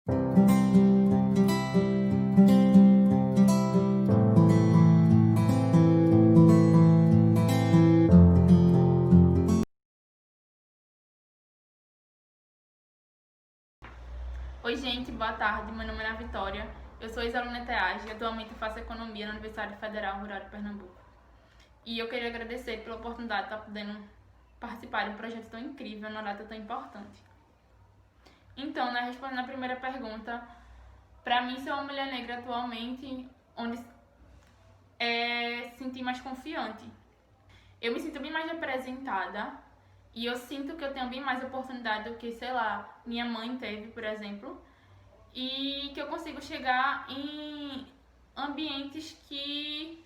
Oi gente, boa tarde, meu nome é Ana Vitória, eu sou ex-aluna ETEAG e atualmente faço Economia na Universidade Federal Rural de Pernambuco. E eu queria agradecer pela oportunidade de estar podendo participar de um projeto tão incrível numa data tão importante. Então, respondendo a primeira pergunta, para mim ser uma mulher negra atualmente, onde se sentir mais confiante. Eu me sinto bem mais representada e eu sinto que eu tenho bem mais oportunidade do que, sei lá, minha mãe teve, por exemplo. E que eu consigo chegar em ambientes que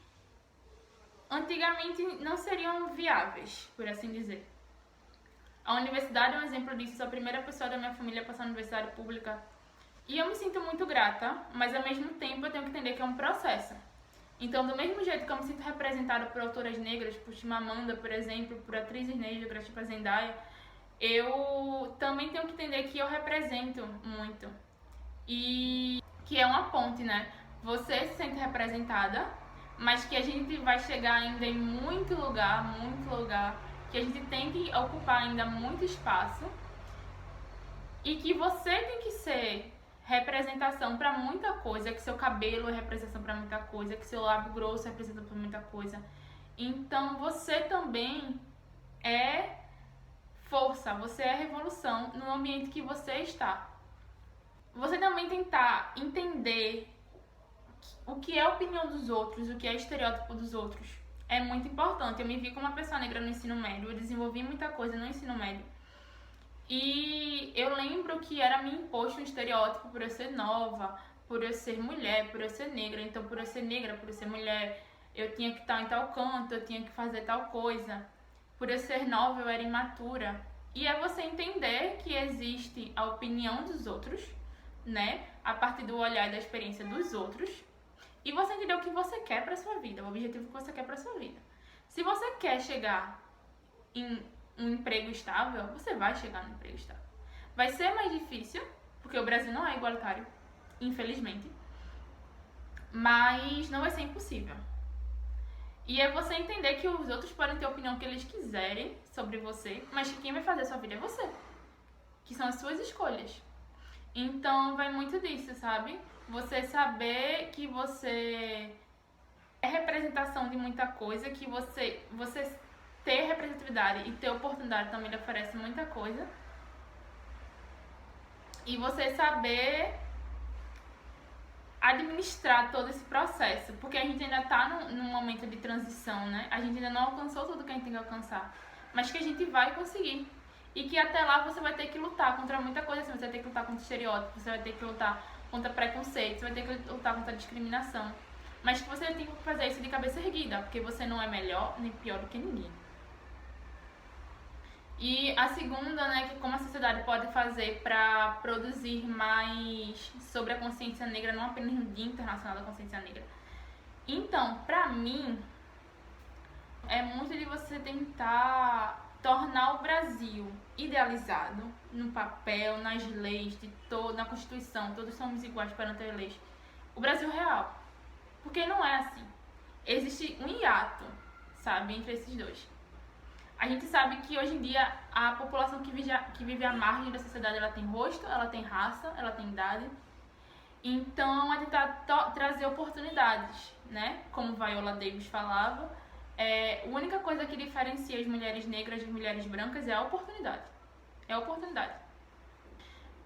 antigamente não seriam viáveis, por assim dizer. A universidade é um exemplo disso, sou a primeira pessoa da minha família a passar na universidade pública. E eu me sinto muito grata, mas ao mesmo tempo eu tenho que entender que é um processo. Então, do mesmo jeito que eu me sinto representada por autoras negras, por Chimamanda, por exemplo, por atrizes negras, tipo a Zendaya, eu também tenho que entender que eu represento muito. E que é uma ponte, né? Você se sente representada, mas que a gente vai chegar ainda em muito lugar, que a gente tem que ocupar ainda muito espaço e que você tem que ser representação para muita coisa, que seu cabelo é representação para muita coisa, que seu lábio grosso é representação para muita coisa. Então você também é força, você é revolução no ambiente que você está. Você também tentar entender o que é a opinião dos outros, o que é estereótipo dos outros, é muito importante. Eu me vi como uma pessoa negra no ensino médio, eu desenvolvi muita coisa no ensino médio. E eu lembro que era me imposto um estereótipo por eu ser nova, por eu ser mulher, por eu ser negra. Então, por eu ser negra, por eu ser mulher, eu tinha que estar em tal canto, eu tinha que fazer tal coisa. Por eu ser nova, eu era imatura. E é você entender que existe a opinião dos outros, né? A partir do olhar e da experiência dos outros. E você entender o que você quer para sua vida, o objetivo que você quer para sua vida. Se você quer chegar em um emprego estável, você vai chegar no emprego estável. Vai ser mais difícil, porque o Brasil não é igualitário, infelizmente. Mas não vai ser impossível. E é você entender que os outros podem ter a opinião que eles quiserem sobre você, mas que quem vai fazer a sua vida é você. Que são as suas escolhas. Então vai muito disso, sabe? Você saber que você é representação de muita coisa, que você ter representatividade e ter oportunidade também lhe oferece muita coisa. E você saber administrar todo esse processo, porque a gente ainda está num momento de transição, né? A gente ainda não alcançou tudo que a gente tem que alcançar, mas que a gente vai conseguir. E que até lá você vai ter que lutar contra muita coisa, assim, você vai ter que lutar contra estereótipos, você vai ter que lutar contra preconceito, você vai ter que lutar contra discriminação. Mas que você tem que fazer isso de cabeça erguida, porque você não é melhor nem pior do que ninguém. E a segunda, né, que como a sociedade pode fazer para produzir mais sobre a consciência negra, não apenas no Dia Internacional da Consciência Negra. Então, pra mim, é muito de você tentar tornar o Brasil idealizado no papel, nas leis, na Constituição, todos somos iguais perante as leis. O Brasil real. Porque não é assim. Existe um hiato, sabe, entre esses dois. A gente sabe que hoje em dia a população que vive à margem da sociedade, ela tem rosto, ela tem raça, ela tem idade. Então, é tentar trazer oportunidades, né? Como Viola Davis falava, a única coisa que diferencia as mulheres negras das mulheres brancas é a oportunidade. É a oportunidade.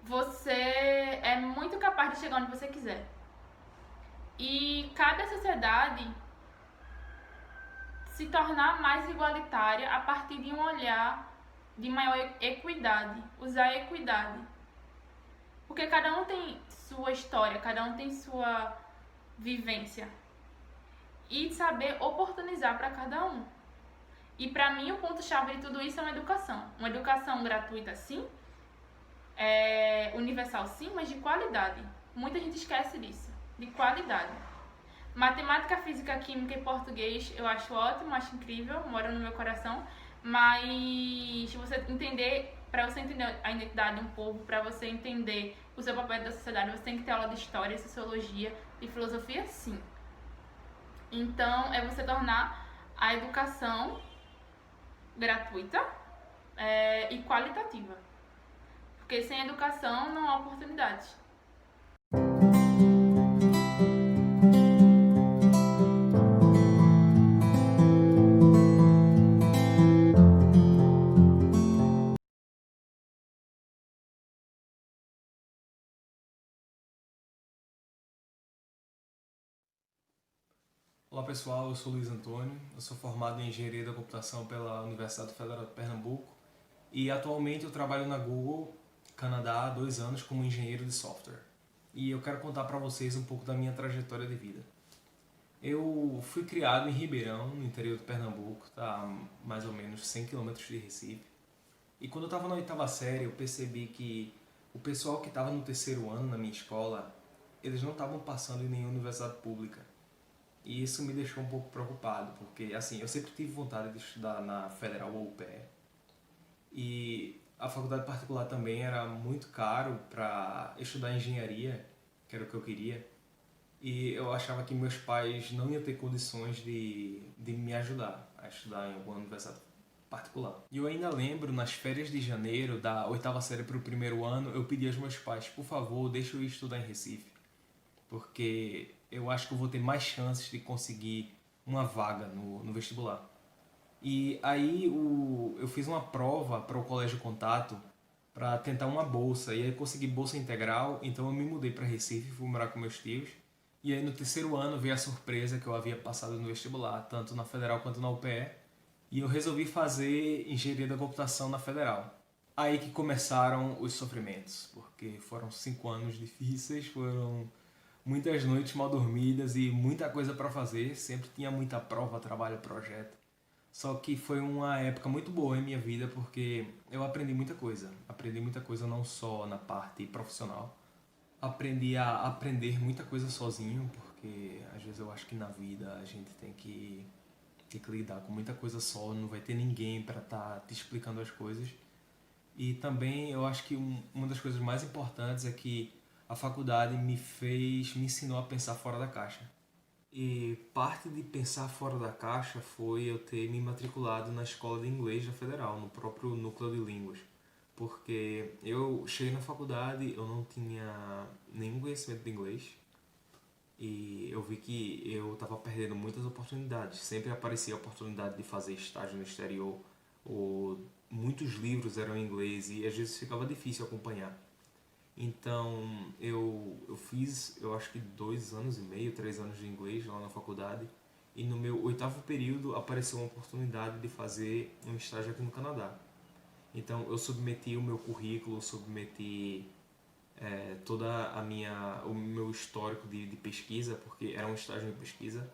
Você é muito capaz de chegar onde você quiser. E cada sociedade se tornar mais igualitária a partir de um olhar de maior equidade, usar a equidade. Porque cada um tem sua história, cada um tem sua vivência. E saber oportunizar para cada um. E para mim o ponto-chave de tudo isso é uma educação. Uma educação gratuita sim, universal sim, mas de qualidade. Muita gente esquece disso, de qualidade. Matemática, física, química e português eu acho ótimo, acho incrível, mora no meu coração. Mas você entender, para você entender a identidade de um povo, para você entender o seu papel da sociedade, você tem que ter aula de história, sociologia e filosofia, sim. Então, é você tornar a educação gratuita e qualitativa. Porque sem educação não há oportunidades. Olá pessoal, eu sou Luiz Antônio, eu sou formado em Engenharia da Computação pela Universidade Federal de Pernambuco e atualmente eu trabalho na Google, Canadá, há 2 anos como engenheiro de software. E eu quero contar para vocês um pouco da minha trajetória de vida. Eu fui criado em Ribeirão, no interior de Pernambuco, tá a mais ou menos 100 quilômetros de Recife. E quando eu estava na 8ª série, eu percebi que o pessoal que estava no 3º ano na minha escola, eles não estavam passando em nenhuma universidade pública. E isso me deixou um pouco preocupado, porque assim, eu sempre tive vontade de estudar na Federal ou UPE. E a faculdade particular também era muito caro para estudar engenharia, que era o que eu queria. E eu achava que meus pais não iam ter condições de me ajudar a estudar em alguma universidade particular. E eu ainda lembro, nas férias de janeiro, da 8ª série para o 1º ano, eu pedi aos meus pais, por favor, deixa eu ir estudar em Recife, porque eu acho que eu vou ter mais chances de conseguir uma vaga no vestibular. E aí eu fiz uma prova para o Colégio Contato para tentar uma bolsa, e aí eu consegui bolsa integral, então eu me mudei para Recife, fui morar com meus tios. E aí no 3º ano veio a surpresa que eu havia passado no vestibular, tanto na Federal quanto na UPE, e eu resolvi fazer Engenharia da Computação na Federal. Aí que começaram os sofrimentos, porque foram 5 anos difíceis, foram muitas noites mal dormidas e muita coisa para fazer, sempre tinha muita prova, trabalho, projeto. Só que foi uma época muito boa em minha vida porque eu aprendi muita coisa não só na parte profissional, aprendi a aprender muita coisa sozinho, porque às vezes eu acho que na vida a gente tem que lidar com muita coisa só, não vai ter ninguém para estar te explicando as coisas. E também eu acho que uma das coisas mais importantes é que a faculdade me ensinou a pensar fora da caixa. E parte de pensar fora da caixa foi eu ter me matriculado na escola de inglês da Federal, no próprio núcleo de línguas. Porque eu cheguei na faculdade, eu não tinha nenhum conhecimento de inglês e eu vi que eu estava perdendo muitas oportunidades. Sempre aparecia a oportunidade de fazer estágio no exterior, ou muitos livros eram em inglês e às vezes ficava difícil acompanhar. Então eu fiz, eu acho que 2 anos e meio, 3 anos de inglês lá na faculdade. E no meu 8º período apareceu uma oportunidade de fazer um estágio aqui no Canadá. Então eu submeti o meu currículo, submeti toda o meu histórico de pesquisa, porque era um estágio de pesquisa.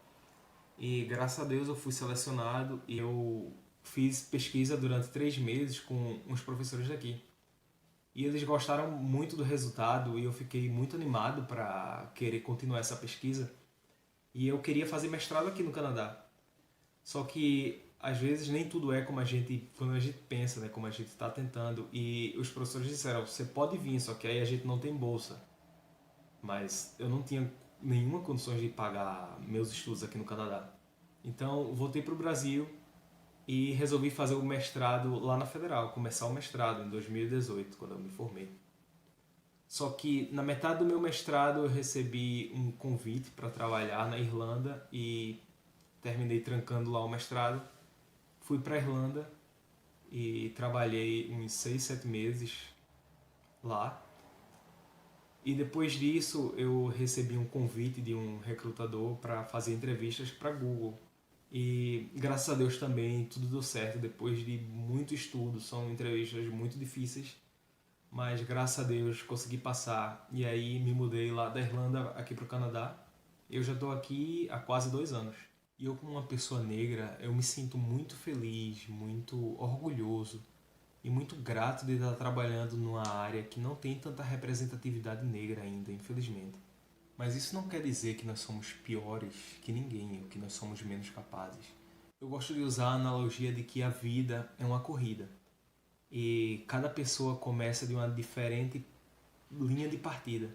E graças a Deus eu fui selecionado e eu fiz pesquisa durante 3 meses com uns professores daqui. E eles gostaram muito do resultado e eu fiquei muito animado para querer continuar essa pesquisa. E eu queria fazer mestrado aqui no Canadá. Só que às vezes nem tudo é como quando a gente pensa, né, como a gente está tentando. E os professores disseram, você pode vir, só que aí a gente não tem bolsa. Mas eu não tinha nenhuma condições de pagar meus estudos aqui no Canadá. Então voltei para o Brasil e resolvi fazer o mestrado lá na Federal, começar o mestrado em 2018, quando eu me formei. Só que na metade do meu mestrado eu recebi um convite para trabalhar na Irlanda e terminei trancando lá o mestrado. Fui para a Irlanda e trabalhei uns 6, 7 meses lá. E depois disso eu recebi um convite de um recrutador para fazer entrevistas para Google. E graças a Deus também tudo deu certo depois de muito estudo. São entrevistas muito difíceis, mas graças a Deus consegui passar. E aí me mudei lá da Irlanda aqui para o Canadá. Eu já estou aqui há quase 2 anos. E eu, como uma pessoa negra, eu me sinto muito feliz, muito orgulhoso e muito grato de estar trabalhando numa área que não tem tanta representatividade negra ainda, infelizmente. Mas isso não quer dizer que nós somos piores que ninguém ou que nós somos menos capazes. Eu gosto de usar a analogia de que a vida é uma corrida e cada pessoa começa de uma diferente linha de partida.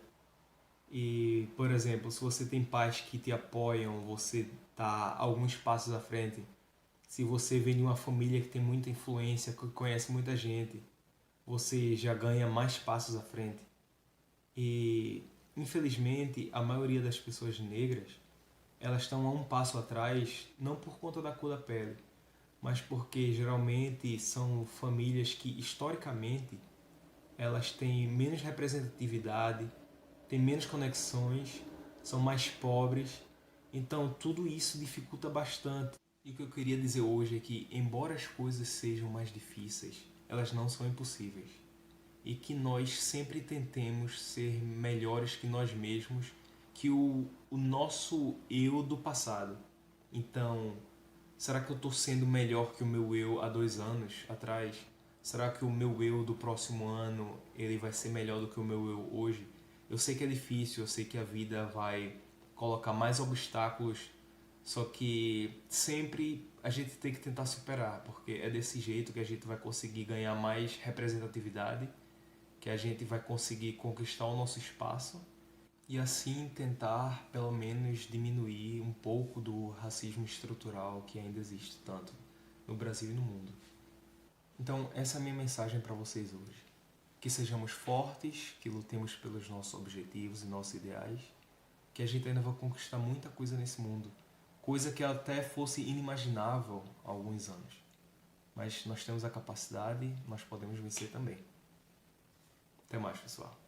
E, por exemplo, se você tem pais que te apoiam, você está alguns passos à frente. Se você vem de uma família que tem muita influência, que conhece muita gente, você já ganha mais passos à frente. E, infelizmente, a maioria das pessoas negras, elas estão a um passo atrás, não por conta da cor da pele, mas porque geralmente são famílias que, historicamente, elas têm menos representatividade, têm menos conexões, são mais pobres. Então, tudo isso dificulta bastante. E o que eu queria dizer hoje é que, embora as coisas sejam mais difíceis, elas não são impossíveis. E que nós sempre tentemos ser melhores que nós mesmos, que o nosso eu do passado. Então, será que eu estou sendo melhor que o meu eu há 2 anos atrás? Será que o meu eu do próximo ano ele vai ser melhor do que o meu eu hoje? Eu sei que é difícil, eu sei que a vida vai colocar mais obstáculos, só que sempre a gente tem que tentar superar, porque é desse jeito que a gente vai conseguir ganhar mais representatividade, que a gente vai conseguir conquistar o nosso espaço e assim tentar pelo menos diminuir um pouco do racismo estrutural que ainda existe tanto no Brasil e no mundo. Então essa é a minha mensagem para vocês hoje. Que sejamos fortes, que lutemos pelos nossos objetivos e nossos ideais, que a gente ainda vai conquistar muita coisa nesse mundo, coisa que até fosse inimaginável há alguns anos. Mas nós temos a capacidade, nós podemos vencer também. Até mais, pessoal.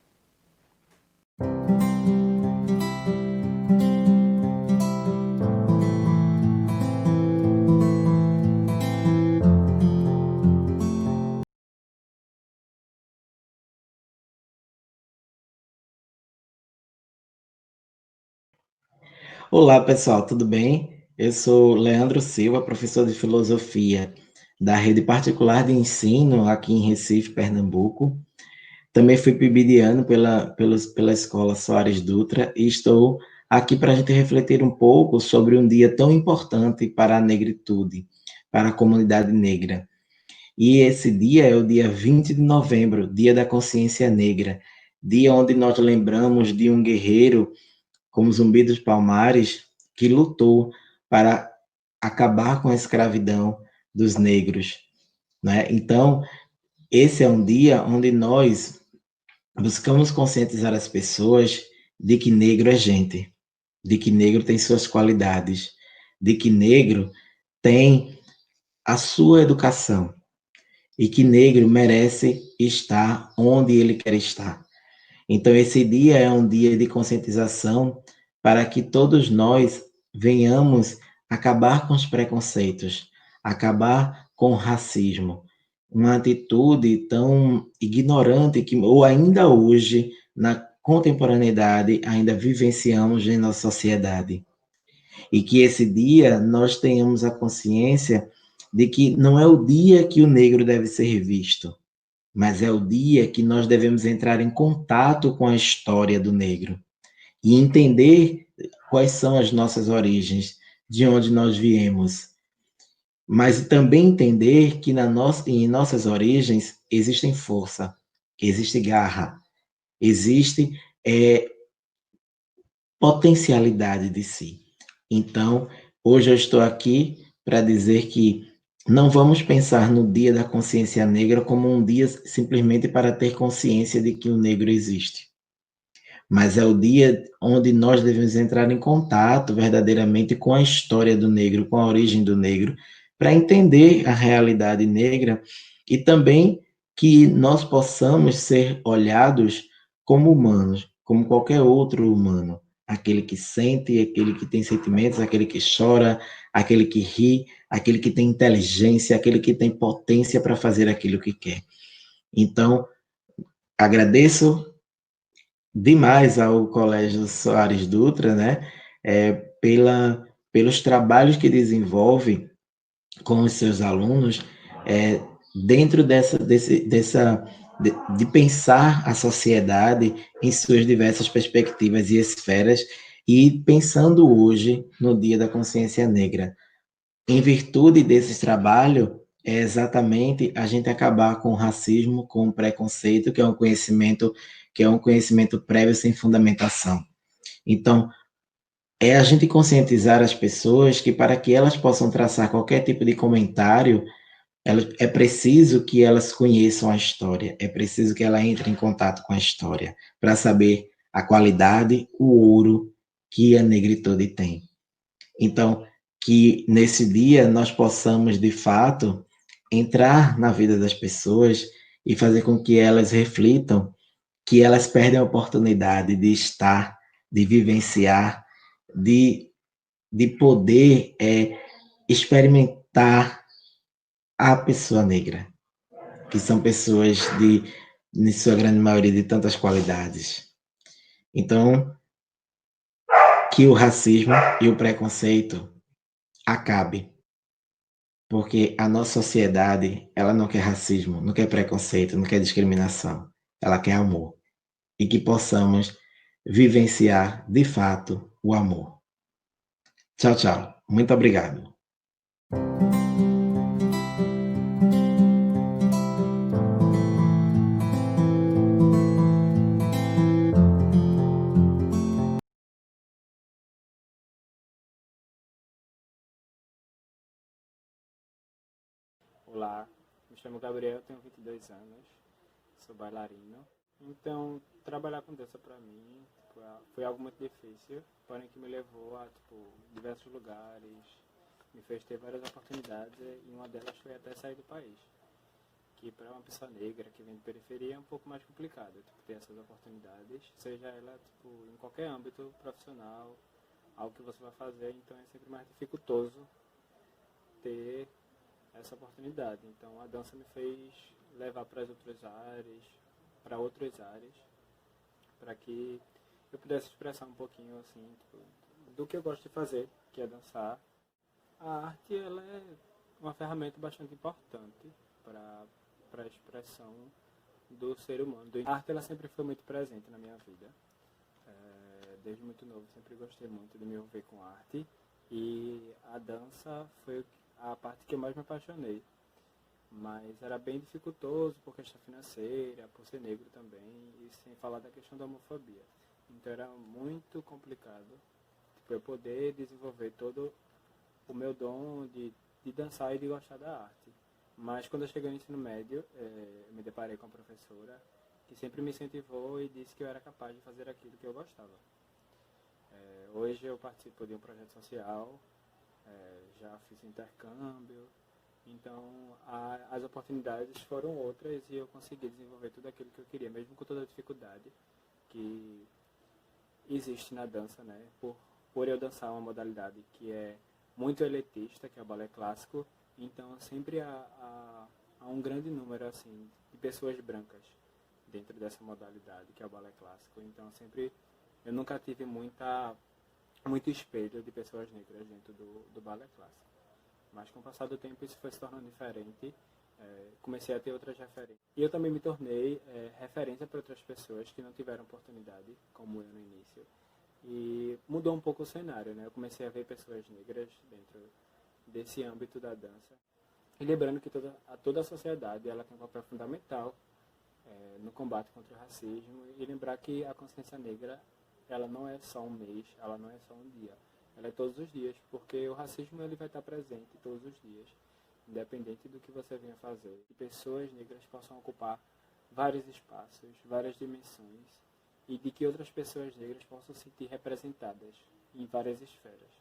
Olá, pessoal, tudo bem? Eu sou Leandro Silva, professor de filosofia da rede particular de ensino aqui em Recife, Pernambuco. Também fui PIBidiano pela Escola Soares Dutra e estou aqui para a gente refletir um pouco sobre um dia tão importante para a negritude, para a comunidade negra. E esse dia é o dia 20 de novembro, Dia da Consciência Negra, dia onde nós lembramos de um guerreiro como Zumbi dos Palmares, que lutou para acabar com a escravidão dos negros, né? Então, esse é um dia onde nós buscamos conscientizar as pessoas de que negro é gente, de que negro tem suas qualidades, de que negro tem a sua educação e que negro merece estar onde ele quer estar. Então, esse dia é um dia de conscientização para que todos nós venhamos acabar com os preconceitos, acabar com o racismo, uma atitude tão ignorante que, ou ainda hoje, na contemporaneidade, ainda vivenciamos em nossa sociedade. E que esse dia nós tenhamos a consciência de que não é o dia que o negro deve ser visto, mas é o dia que nós devemos entrar em contato com a história do negro e entender quais são as nossas origens, de onde nós viemos, mas também entender que em nossas origens existem força, existe garra, existe potencialidade de si. Então, hoje eu estou aqui para dizer que não vamos pensar no Dia da Consciência Negra como um dia simplesmente para ter consciência de que o negro existe, mas é o dia onde nós devemos entrar em contato verdadeiramente com a história do negro, com a origem do negro, para entender a realidade negra e também que nós possamos ser olhados como humanos, como qualquer outro humano, aquele que sente, aquele que tem sentimentos, aquele que chora, aquele que ri, aquele que tem inteligência, aquele que tem potência para fazer aquilo que quer. Então, agradeço demais ao Colégio Soares Dutra, né, pelos trabalhos que desenvolve com os seus alunos, dentro de pensar a sociedade em suas diversas perspectivas e esferas, e pensando hoje no Dia da Consciência Negra. Em virtude desse trabalho, é exatamente a gente acabar com o racismo, com o preconceito, que é um conhecimento que é um conhecimento prévio sem fundamentação. Então, é a gente conscientizar as pessoas que para que elas possam traçar qualquer tipo de comentário, é preciso que elas conheçam a história, é preciso que ela entre em contato com a história, para saber a qualidade, o ouro que a negritude tem. Então, que nesse dia nós possamos, de fato, entrar na vida das pessoas e fazer com que elas reflitam que elas perdem a oportunidade de estar, de vivenciar, de, de poder experimentar a pessoa negra, que são pessoas em sua grande maioria, de tantas qualidades. Então, que o racismo e o preconceito acabe, porque a nossa sociedade, ela não quer racismo, não quer preconceito, não quer discriminação, ela quer amor. E que possamos vivenciar, de fato, o amor. Tchau, tchau. Muito obrigado. Olá, me chamo Gabriel, tenho 22 anos, sou bailarino. Então, trabalhar com dança pra mim foi algo muito difícil, porém que me levou a diversos lugares, me fez ter várias oportunidades e uma delas foi até sair do país. Que para uma pessoa negra que vem de periferia é um pouco mais complicado, ter essas oportunidades, seja ela em qualquer âmbito profissional, algo que você vai fazer, então é sempre mais dificultoso ter essa oportunidade. Então a dança me fez levar para outras áreas, para que eu pudesse expressar um pouquinho assim, do que eu gosto de fazer, que é dançar. A arte, ela é uma ferramenta bastante importante para a expressão do ser humano. A arte, ela sempre foi muito presente na minha vida. Desde muito novo sempre gostei muito de me envolver com arte, e a dança foi a parte que eu mais me apaixonei. Mas era bem dificultoso por questão financeira, por ser negro também, e sem falar da questão da homofobia. Então era muito complicado eu poder desenvolver todo o meu dom de dançar e de gostar da arte. Mas quando eu cheguei no ensino médio, eu me deparei com uma professora que sempre me incentivou e disse que eu era capaz de fazer aquilo que eu gostava. Hoje eu participo de um projeto social, já fiz intercâmbio, então as oportunidades foram outras e eu consegui desenvolver tudo aquilo que eu queria, mesmo com toda a dificuldade que existe na dança, né? Por eu dançar uma modalidade que é muito elitista, que é o balé clássico, então sempre há um grande número assim de pessoas brancas dentro dessa modalidade, que é o balé clássico. Então eu nunca tive muito espelho de pessoas negras dentro do balé clássico. Mas com o passar do tempo isso foi se tornando diferente, comecei a ter outras referências. E eu também me tornei referência para outras pessoas que não tiveram oportunidade, como eu no início. E mudou um pouco o cenário, né? Eu comecei a ver pessoas negras dentro desse âmbito da dança. E lembrando que toda a sociedade ela tem um papel fundamental no combate contra o racismo, e lembrar que a consciência negra ela não é só um mês, ela não é só um dia, ela é todos os dias, porque o racismo ele vai estar presente todos os dias, independente do que você venha fazer. E pessoas negras possam ocupar vários espaços, várias dimensões, e de que outras pessoas negras possam se sentir representadas em várias esferas.